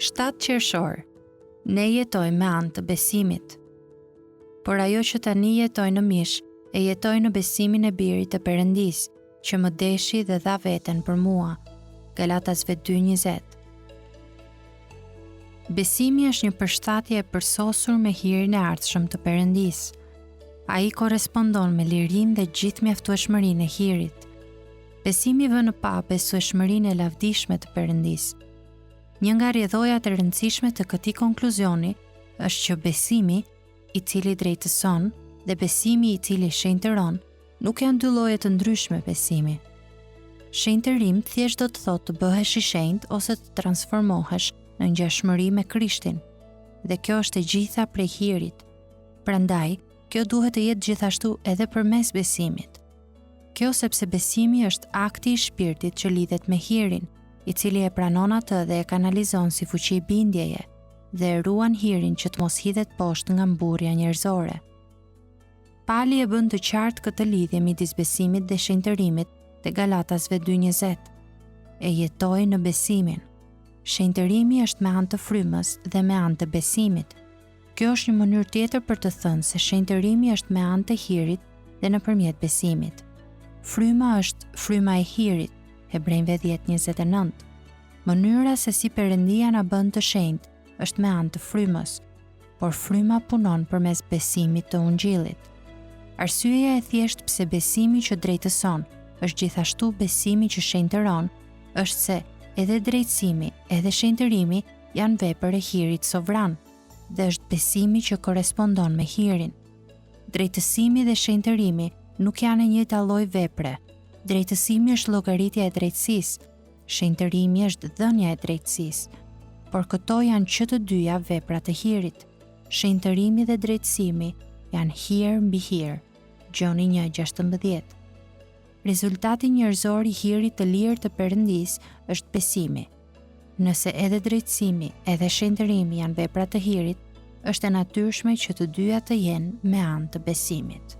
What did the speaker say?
7 qershor, ne jetojmë me anë të besimit. Por ajo që tani jetoj në mish, e jetoj në besimin e birit të Perëndis, që më deshi dhe dha veten për mua. Galatasve 2:20. Besimi është një përshtatje e përsosur me hirin e ardhshëm të Perëndis. Ai korrespondon me lirim dhe gjithë mjaftueshmërinë e hirit. Besimi vë në pa besueshmërinë e lavdishme të Perëndis. Një nga rrjedhojat e rëndësishme të këtij konkluzioni është që besimi, i cili drejtëson, dhe besimi i cili shenjtëron, nuk janë dy lloje të ndryshme besimi. Shenjtërim thjesht do të thotë të bëhesh i shenjtë ose të transformohesh në ngjashmëri me Krishtin, dhe kjo është e gjitha prej hirit. Prandaj, kjo duhet të jetë gjithashtu edhe përmes besimit. Kjo sepse besimi është akti i shpirtit që lidhet me hirin, i cili e pranon atë dhe e kanalizon si fuqi bindjeje, dhe e ruan hirin që të mos hidhet poshtë nga mburrja njerëzore. Pali e bën të qartë këtë lidhje midis besimit dhe shenjtërimit te Galatasve 2:20. E jetoj në besimin. Shenjtërimi është me anë të frymës dhe me anë të besimit. Kjo është një mënyrë tjetër për të thënë se shenjtërimi është me anë të hirit dhe nëpërmjet besimit. Fryma është fryma e hirit, Hebrejve 10:29. Mënyra se si Perëndia na bën të shenjtë është me anë të frymës, por fryma punon përmes besimit të Ungjillit. Arsyeja e thjeshtë pse besimi që drejtëson është gjithashtu besimi që shenjtëron është se edhe drejtësimi, edhe shenjtërimi janë vepër e hirit sovran, dhe është besimi që korrespondon me hirin. Drejtësimi dhe shenjtërimi nuk janë e njëjta lloj vepre. Drejtësimi është llogaritja e drejtësisë, shenjtërimi është dhënia e drejtësisë, por këto janë që të dyja vepra të hirit. Shenjtërimi dhe drejtësimi janë hir mbi hir. Gjoni 1:16. Rezultati njerëzor i hirit të lirë të Perëndis është besimi. Nëse edhe drejtësimi, edhe shenjtërimi janë vepra të hirit, është e natyrshme që të dyja të jenë me anë të besimit.